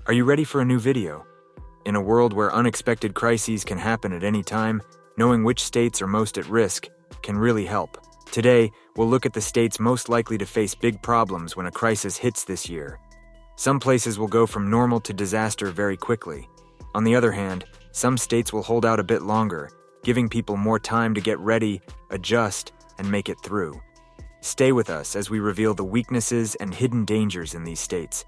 Are you ready for a new video? In a world where unexpected crises can happen at any time, knowing which states are most at risk can really help. Today, we'll look at the states most likely to face big problems when a crisis hits this year. Some places will go from normal to disaster very quickly. On the other hand, some states will hold out a bit longer, giving people more time to get ready, adjust, and make it through. Stay with us as we reveal the weaknesses and hidden dangers in these states,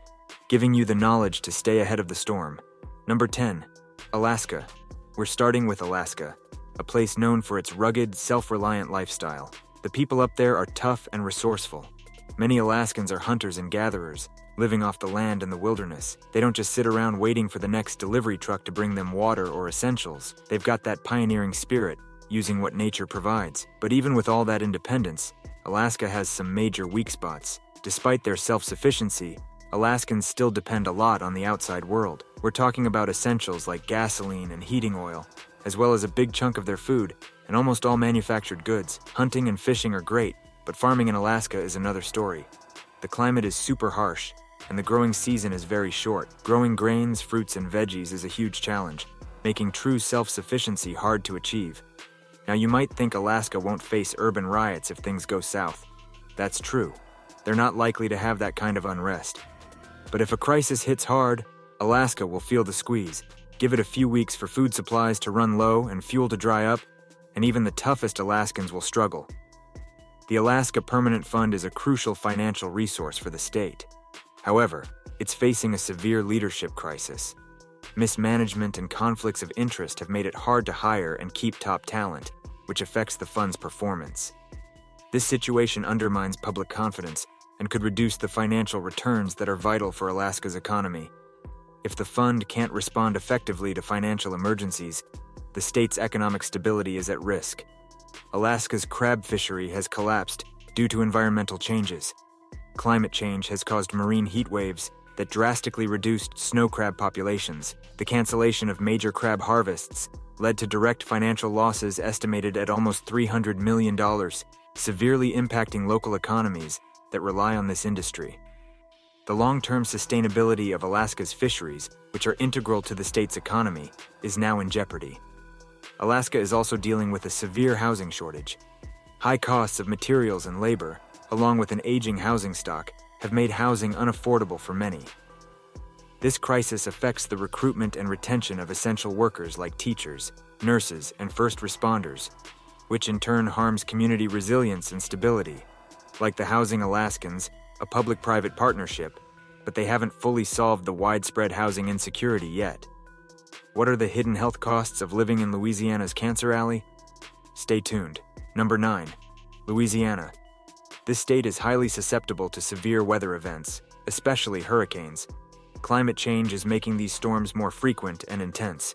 giving you the knowledge to stay ahead of the storm. Number 10. Alaska. We're starting with Alaska, a place known for its rugged, self-reliant lifestyle. The people up there are tough and resourceful. Many Alaskans are hunters and gatherers, living off the land and the wilderness. They don't just sit around waiting for the next delivery truck to bring them water or essentials. They've got that pioneering spirit, using what nature provides. But even with all that independence, Alaska has some major weak spots. Despite their self-sufficiency, Alaskans still depend a lot on the outside world. We're talking about essentials like gasoline and heating oil, as well as a big chunk of their food, and almost all manufactured goods. Hunting and fishing are great, but farming in Alaska is another story. The climate is super harsh, and the growing season is very short. Growing grains, fruits, and veggies is a huge challenge, making true self-sufficiency hard to achieve. Now, you might think Alaska won't face urban riots if things go south. That's true. They're not likely to have that kind of unrest. But if a crisis hits hard, Alaska will feel the squeeze. Give it a few weeks for food supplies to run low and fuel to dry up, and even the toughest Alaskans will struggle. The Alaska Permanent Fund is a crucial financial resource for the state. However, it's facing a severe leadership crisis. Mismanagement and conflicts of interest have made it hard to hire and keep top talent, which affects the fund's performance. This situation undermines public confidence and could reduce the financial returns that are vital for Alaska's economy. If the fund can't respond effectively to financial emergencies, the state's economic stability is at risk. Alaska's crab fishery has collapsed due to environmental changes. Climate change has caused marine heat waves that drastically reduced snow crab populations. The cancellation of major crab harvests led to direct financial losses estimated at almost $300 million, severely impacting local economies that rely on this industry. The long-term sustainability of Alaska's fisheries, which are integral to the state's economy, is now in jeopardy. Alaska is also dealing with a severe housing shortage. High costs of materials and labor, along with an aging housing stock, have made housing unaffordable for many. This crisis affects the recruitment and retention of essential workers like teachers, nurses, and first responders, which in turn harms community resilience and stability. Like the Housing Alaskans, a public-private partnership, but they haven't fully solved the widespread housing insecurity yet. What are the hidden health costs of living in Louisiana's Cancer Alley? Stay tuned. Number 9. Louisiana. This state is highly susceptible to severe weather events, especially hurricanes. Climate change is making these storms more frequent and intense.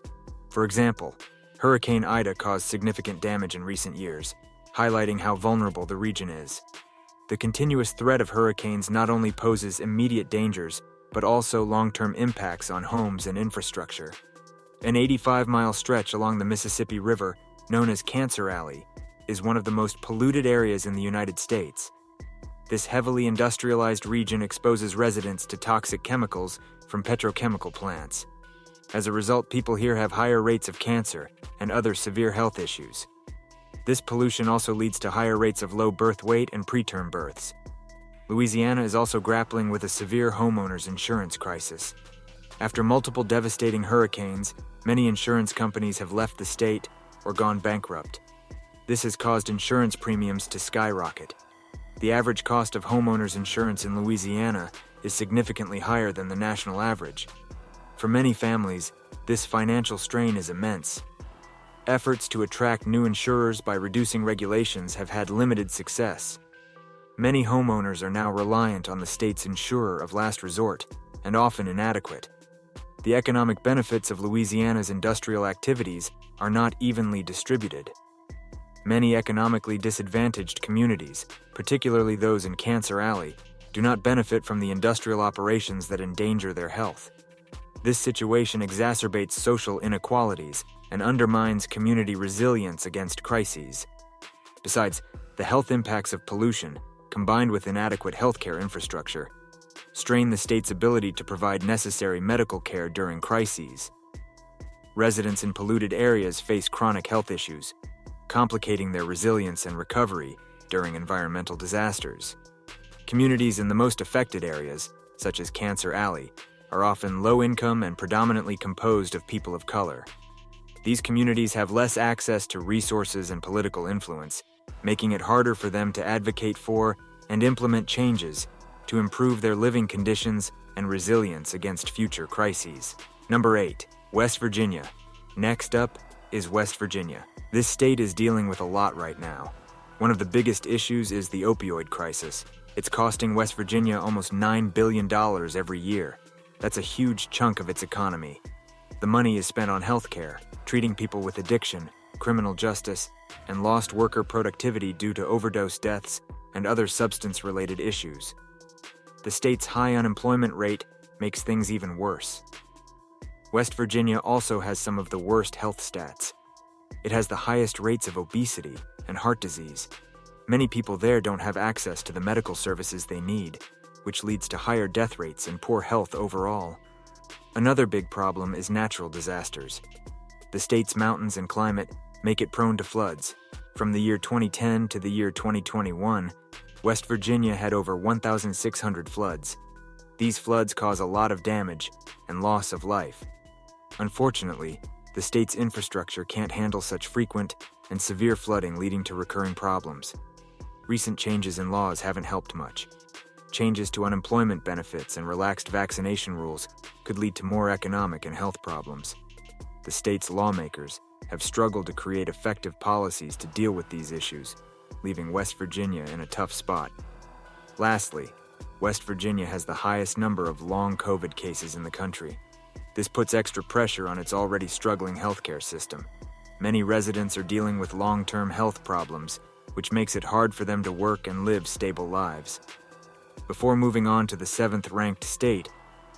For example, Hurricane Ida caused significant damage in recent years, highlighting how vulnerable the region is. The continuous threat of hurricanes not only poses immediate dangers, but also long-term impacts on homes and infrastructure. An 85-mile stretch along the Mississippi River, known as Cancer Alley, is one of the most polluted areas in the United States. This heavily industrialized region exposes residents to toxic chemicals from petrochemical plants. As a result, people here have higher rates of cancer and other severe health issues. This pollution also leads to higher rates of low birth weight and preterm births. Louisiana is also grappling with a severe homeowners insurance crisis. After multiple devastating hurricanes, many insurance companies have left the state or gone bankrupt. This has caused insurance premiums to skyrocket. The average cost of homeowners insurance in Louisiana is significantly higher than the national average. For many families, this financial strain is immense. Efforts to attract new insurers by reducing regulations have had limited success. Many homeowners are now reliant on the state's insurer of last resort, and often inadequate. The economic benefits of Louisiana's industrial activities are not evenly distributed. Many economically disadvantaged communities, particularly those in Cancer Alley, do not benefit from the industrial operations that endanger their health. This situation exacerbates social inequalities and undermines community resilience against crises. Besides, the health impacts of pollution, combined with inadequate healthcare infrastructure, strain the state's ability to provide necessary medical care during crises. Residents in polluted areas face chronic health issues, complicating their resilience and recovery during environmental disasters. Communities in the most affected areas, such as Cancer Alley, are often low-income and predominantly composed of people of color. These communities have less access to resources and political influence, making it harder for them to advocate for and implement changes to improve their living conditions and resilience against future crises. Number 8. West Virginia. Next up is West Virginia. This state is dealing with a lot right now. One of the biggest issues is the opioid crisis. It's costing West Virginia almost $9 billion every year. That's a huge chunk of its economy. The money is spent on healthcare, treating people with addiction, criminal justice, and lost worker productivity due to overdose deaths and other substance-related issues. The state's high unemployment rate makes things even worse. West Virginia also has some of the worst health stats. It has the highest rates of obesity and heart disease. Many people there don't have access to the medical services they need, which leads to higher death rates and poor health overall. Another big problem is natural disasters. The state's mountains and climate make it prone to floods. From the year 2010 to the year 2021, West Virginia had over 1,600 floods. These floods cause a lot of damage and loss of life. Unfortunately, the state's infrastructure can't handle such frequent and severe flooding, leading to recurring problems. Recent changes in laws haven't helped much. Changes to unemployment benefits and relaxed vaccination rules could lead to more economic and health problems. The state's lawmakers have struggled to create effective policies to deal with these issues, leaving West Virginia in a tough spot. Lastly, West Virginia has the highest number of long COVID cases in the country. This puts extra pressure on its already struggling healthcare system. Many residents are dealing with long-term health problems, which makes it hard for them to work and live stable lives. Before moving on to the 7th-ranked state,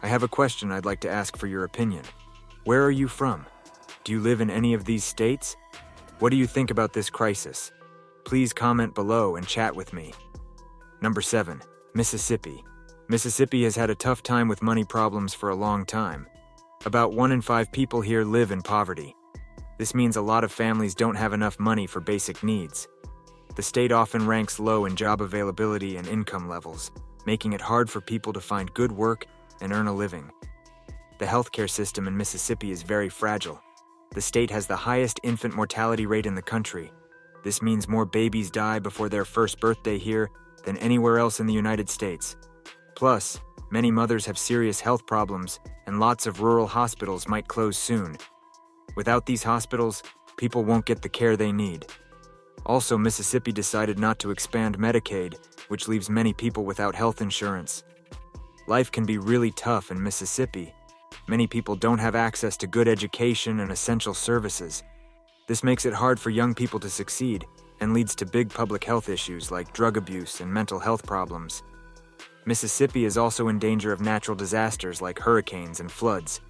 I have a question I'd like to ask for your opinion. Where are you from? Do you live in any of these states? What do you think about this crisis? Please comment below and chat with me. Number 7. Mississippi. Mississippi has had a tough time with money problems for a long time. About 1 in 5 people here live in poverty. This means a lot of families don't have enough money for basic needs. The state often ranks low in job availability and income levels, making it hard for people to find good work and earn a living. The healthcare system in Mississippi is very fragile. The state has the highest infant mortality rate in the country. This means more babies die before their first birthday here than anywhere else in the United States. Plus, many mothers have serious health problems, and lots of rural hospitals might close soon. Without these hospitals, people won't get the care they need. Also, Mississippi decided not to expand Medicaid, which leaves many people without health insurance. Life can be really tough in Mississippi. Many people don't have access to good education and essential services. This makes it hard for young people to succeed and leads to big public health issues like drug abuse and mental health problems. Mississippi is also in danger of natural disasters like hurricanes and floods.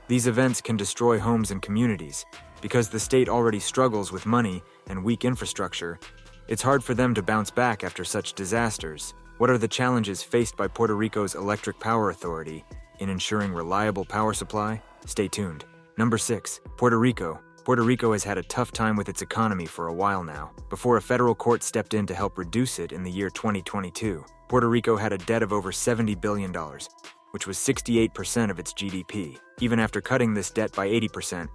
These events can destroy homes and communities. Because the state already struggles with money and weak infrastructure, it's hard for them to bounce back after such disasters. What are the challenges faced by Puerto Rico's Electric Power Authority in ensuring reliable power supply? Stay tuned. Number 6. Puerto Rico. Puerto Rico has had a tough time with its economy for a while now, before a federal court stepped in to help reduce it in the year 2022. Puerto Rico had a debt of over $70 billion, which was 68% of its GDP. Even after cutting this debt by 80%,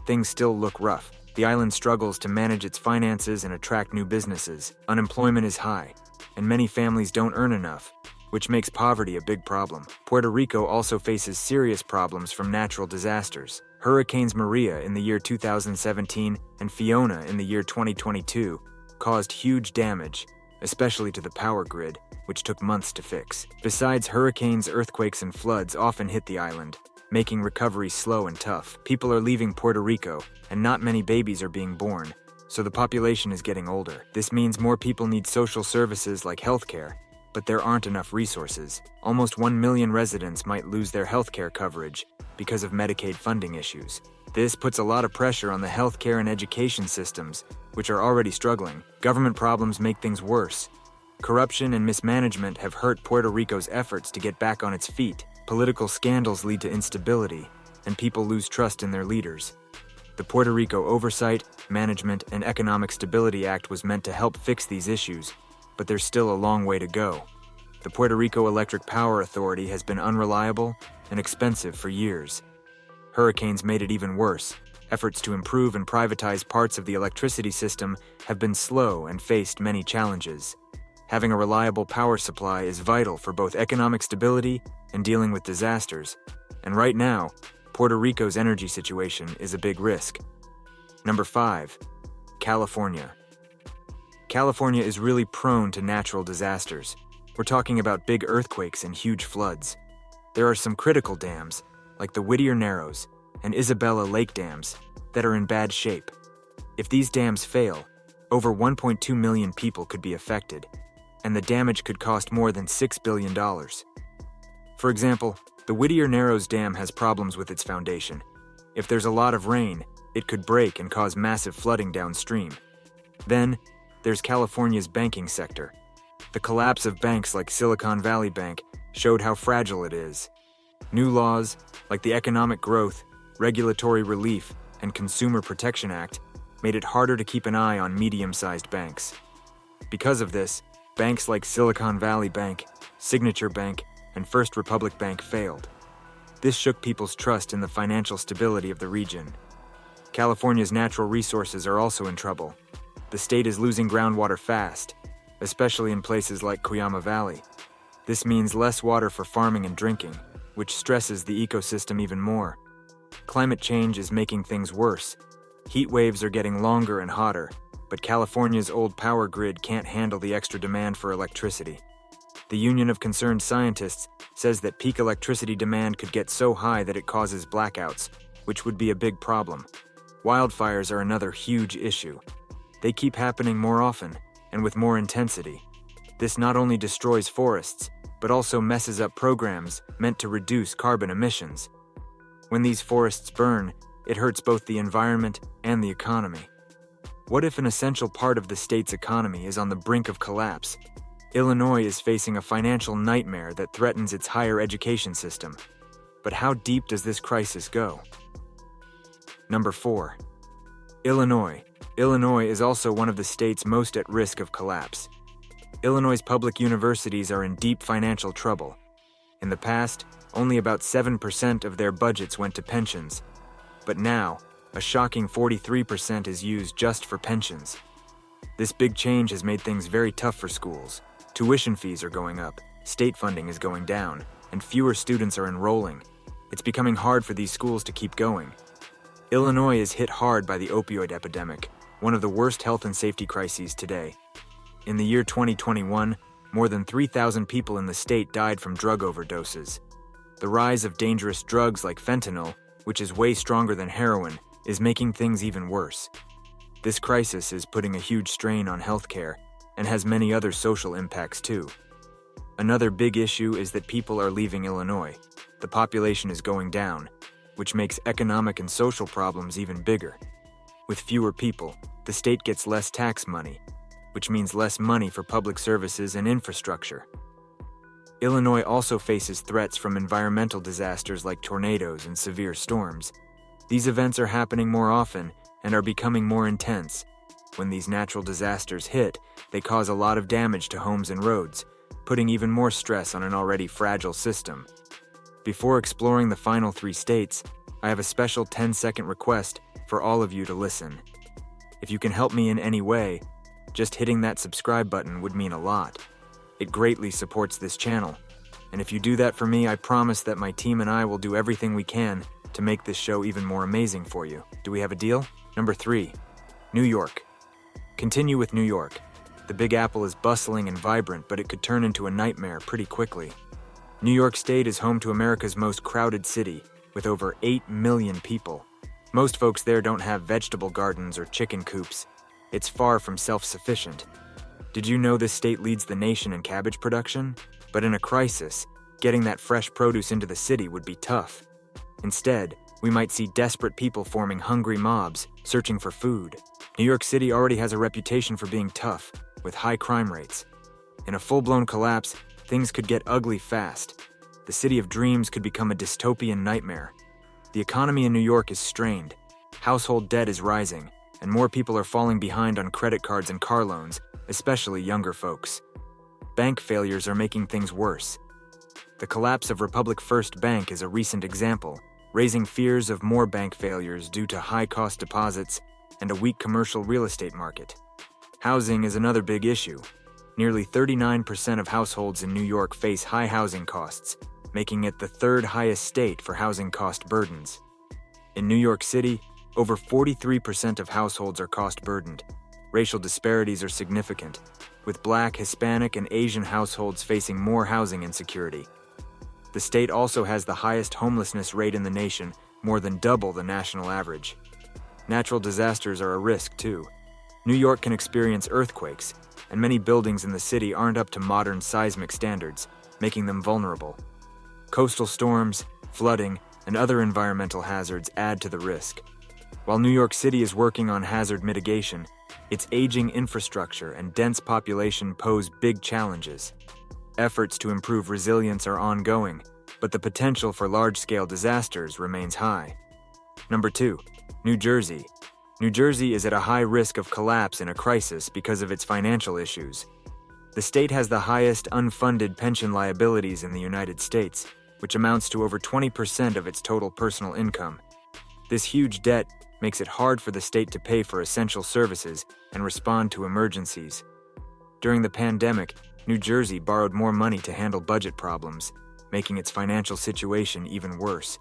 things still look rough. The island struggles to manage its finances and attract new businesses. Unemployment is high, and many families don't earn enough, which makes poverty a big problem. Puerto Rico also faces serious problems from natural disasters. Hurricanes Maria in the year 2017 and Fiona in the year 2022 caused huge damage, especially to the power grid, which took months to fix. Besides, hurricanes, earthquakes, and floods often hit the island, making recovery slow and tough. People are leaving Puerto Rico, and not many babies are being born, so the population is getting older. This means more people need social services like healthcare, but there aren't enough resources. Almost 1 million residents might lose their healthcare coverage because of Medicaid funding issues. This puts a lot of pressure on the healthcare and education systems, which are already struggling. Government problems make things worse. Corruption and mismanagement have hurt Puerto Rico's efforts to get back on its feet. Political scandals lead to instability, and people lose trust in their leaders. The Puerto Rico Oversight, Management, and Economic Stability Act was meant to help fix these issues, but there's still a long way to go. The Puerto Rico Electric Power Authority has been unreliable and expensive for years. Hurricanes made it even worse. Efforts to improve and privatize parts of the electricity system have been slow and faced many challenges. Having a reliable power supply is vital for both economic stability and dealing with disasters. And right now, Puerto Rico's energy situation is a big risk. Number 5. California. California is really prone to natural disasters. We're talking about big earthquakes and huge floods. There are some critical dams, like the Whittier Narrows and Isabella Lake dams, that are in bad shape. If these dams fail, over 1.2 million people could be affected, and the damage could cost more than $6 billion. For example, the Whittier Narrows Dam has problems with its foundation. If there's a lot of rain, it could break and cause massive flooding downstream. Then, there's California's banking sector. The collapse of banks like Silicon Valley Bank showed how fragile it is. New laws, like the Economic Growth, Regulatory Relief, and Consumer Protection Act, made it harder to keep an eye on medium-sized banks. Because of this, banks like Silicon Valley Bank, Signature Bank, and First Republic Bank failed. This shook people's trust in the financial stability of the region. California's natural resources are also in trouble. The state is losing groundwater fast, especially in places like Cuyama Valley. This means less water for farming and drinking, which stresses the ecosystem even more. Climate change is making things worse. Heat waves are getting longer and hotter, but California's old power grid can't handle the extra demand for electricity. The Union of Concerned Scientists says that peak electricity demand could get so high that it causes blackouts, which would be a big problem. Wildfires are another huge issue. They keep happening more often, and with more intensity. This not only destroys forests, but also messes up programs meant to reduce carbon emissions. When these forests burn, it hurts both the environment and the economy. What if an essential part of the state's economy is on the brink of collapse? Illinois is facing a financial nightmare that threatens its higher education system. But how deep does this crisis go? Number 4. Illinois. Illinois is also one of the states most at risk of collapse. Illinois' public universities are in deep financial trouble. In the past, only about 7% of their budgets went to pensions. But now, a shocking 43% is used just for pensions. This big change has made things very tough for schools. Tuition fees are going up, state funding is going down, and fewer students are enrolling. It's becoming hard for these schools to keep going. Illinois is hit hard by the opioid epidemic, one of the worst health and safety crises today. In the year 2021, more than 3,000 people in the state died from drug overdoses. The rise of dangerous drugs like fentanyl, which is way stronger than heroin, is making things even worse. This crisis is putting a huge strain on healthcare and has many other social impacts too. Another big issue is that people are leaving Illinois. The population is going down, which makes economic and social problems even bigger. With fewer people, the state gets less tax money, which means less money for public services and infrastructure. Illinois also faces threats from environmental disasters like tornadoes and severe storms. These events are happening more often and are becoming more intense. When these natural disasters hit, they cause a lot of damage to homes and roads, putting even more stress on an already fragile system. Before exploring the final 3 states, I have a special 10-second request for all of you to listen. If you can help me in any way, just hitting that subscribe button would mean a lot. It greatly supports this channel. And if you do that for me, I promise that my team and I will do everything we can to make this show even more amazing for you. Do we have a deal? Number 3. New York. Continue with New York. The Big Apple is bustling and vibrant, but it could turn into a nightmare pretty quickly. New York State is home to America's most crowded city, with over 8 million people. Most folks there don't have vegetable gardens or chicken coops. It's far from self-sufficient. Did you know this state leads the nation in cabbage production? But in a crisis, getting that fresh produce into the city would be tough. Instead, we might see desperate people forming hungry mobs, searching for food. New York City already has a reputation for being tough, with high crime rates. In a full-blown collapse, things could get ugly fast. The city of dreams could become a dystopian nightmare. The economy in New York is strained. Household debt is rising, and more people are falling behind on credit cards and car loans, especially younger folks. Bank failures are making things worse. The collapse of Republic First Bank is a recent example, raising fears of more bank failures due to high-cost deposits and a weak commercial real estate market. Housing is another big issue. Nearly 39% of households in New York face high housing costs, making it the third highest state for housing cost burdens. In New York City, over 43% of households are cost-burdened. Racial disparities are significant, with Black, Hispanic, and Asian households facing more housing insecurity. The state also has the highest homelessness rate in the nation, more than double the national average. Natural disasters are a risk, too. New York can experience earthquakes, and many buildings in the city aren't up to modern seismic standards, making them vulnerable. Coastal storms, flooding, and other environmental hazards add to the risk. While New York City is working on hazard mitigation, its aging infrastructure and dense population pose big challenges. Efforts to improve resilience are ongoing, but the potential for large-scale disasters remains high. Number 2. New Jersey. New Jersey is at a high risk of collapse in a crisis because of its financial issues. The state has the highest unfunded pension liabilities in the United States, which amounts to over 20% of its total personal income. This huge debt makes it hard for the state to pay for essential services and respond to emergencies. During the pandemic, New Jersey borrowed more money to handle budget problems, making its financial situation even worse.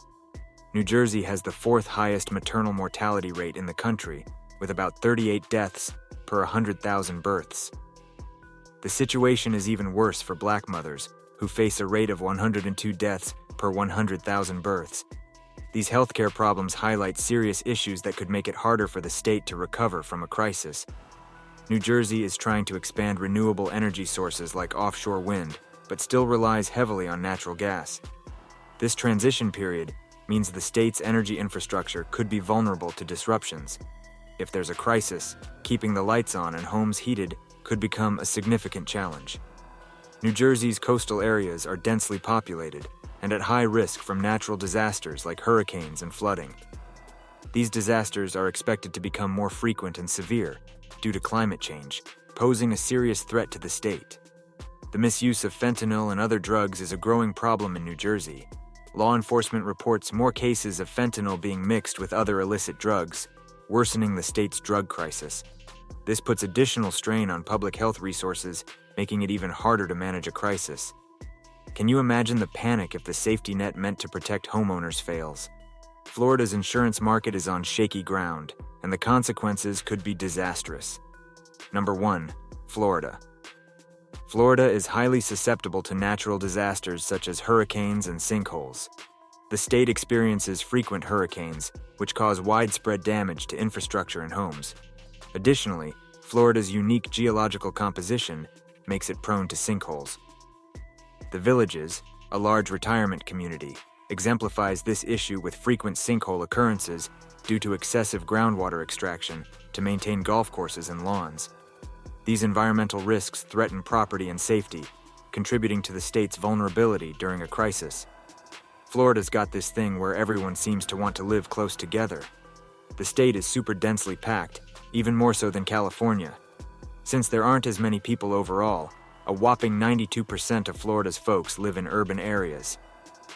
New Jersey has the fourth highest maternal mortality rate in the country, with about 38 deaths per 100,000 births. The situation is even worse for Black mothers, who face a rate of 102 deaths per 100,000 births. These healthcare problems highlight serious issues that could make it harder for the state to recover from a crisis. New Jersey is trying to expand renewable energy sources like offshore wind, but still relies heavily on natural gas. This transition period means the state's energy infrastructure could be vulnerable to disruptions. If there's a crisis, keeping the lights on and homes heated could become a significant challenge. New Jersey's coastal areas are densely populated and at high risk from natural disasters like hurricanes and flooding. These disasters are expected to become more frequent and severe due to climate change, posing a serious threat to the state. The misuse of fentanyl and other drugs is a growing problem in New Jersey. Law enforcement reports more cases of fentanyl being mixed with other illicit drugs, worsening the state's drug crisis. This puts additional strain on public health resources, making it even harder to manage a crisis. Can you imagine the panic if the safety net meant to protect homeowners fails? Florida's insurance market is on shaky ground, and the consequences could be disastrous. Number 1. Florida. Florida is highly susceptible to natural disasters such as hurricanes and sinkholes. The state experiences frequent hurricanes, which cause widespread damage to infrastructure and homes. Additionally, Florida's unique geological composition makes it prone to sinkholes. The Villages, a large retirement community, exemplifies this issue with frequent sinkhole occurrences due to excessive groundwater extraction to maintain golf courses and lawns. These environmental risks threaten property and safety, contributing to the state's vulnerability during a crisis. Florida's got this thing where everyone seems to want to live close together. The state is super densely packed, even more so than California. Since there aren't as many people overall, a whopping 92% of Florida's folks live in urban areas.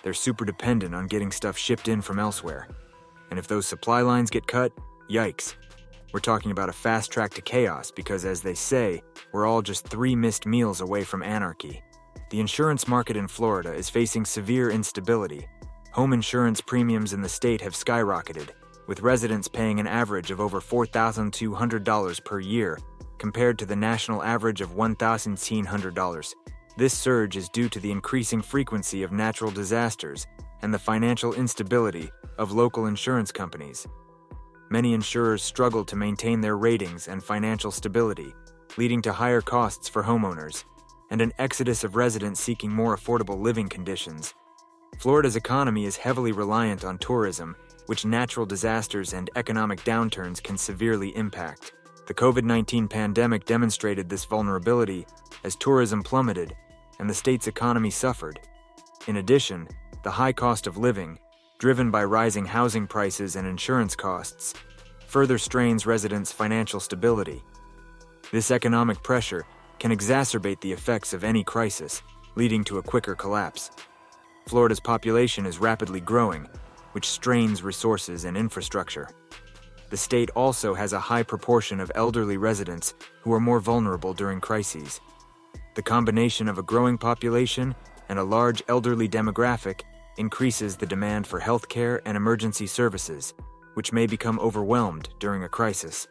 They're super dependent on getting stuff shipped in from elsewhere. And if those supply lines get cut, yikes. We're talking about a fast track to chaos because, as they say, we're all just 3 missed meals away from anarchy. The insurance market in Florida is facing severe instability. Home insurance premiums in the state have skyrocketed, with residents paying an average of over $4,200 per year, compared to the national average of $1,700. This surge is due to the increasing frequency of natural disasters and the financial instability of local insurance companies. Many insurers struggle to maintain their ratings and financial stability, leading to higher costs for homeowners, and an exodus of residents seeking more affordable living conditions. Florida's economy is heavily reliant on tourism, which natural disasters and economic downturns can severely impact. The COVID-19 pandemic demonstrated this vulnerability as tourism plummeted and the state's economy suffered. In addition, the high cost of living, driven by rising housing prices and insurance costs, further strains residents' financial stability. This economic pressure can exacerbate the effects of any crisis, leading to a quicker collapse. Florida's population is rapidly growing, which strains resources and infrastructure. The state also has a high proportion of elderly residents who are more vulnerable during crises. The combination of a growing population and a large elderly demographic increases the demand for healthcare and emergency services, which may become overwhelmed during a crisis.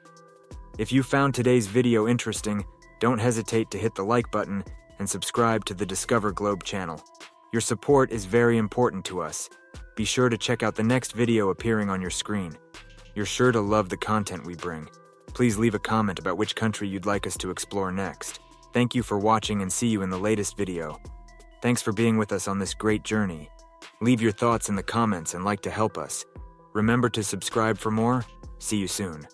If you found today's video interesting, don't hesitate to hit the like button and subscribe to the Discover Globe channel. Your support is very important to us. Be sure to check out the next video appearing on your screen. You're sure to love the content we bring. Please leave a comment about which country you'd like us to explore next. Thank you for watching and see you in the latest video. Thanks for being with us on this great journey. Leave your thoughts in the comments and like to help us. Remember to subscribe for more. See you soon.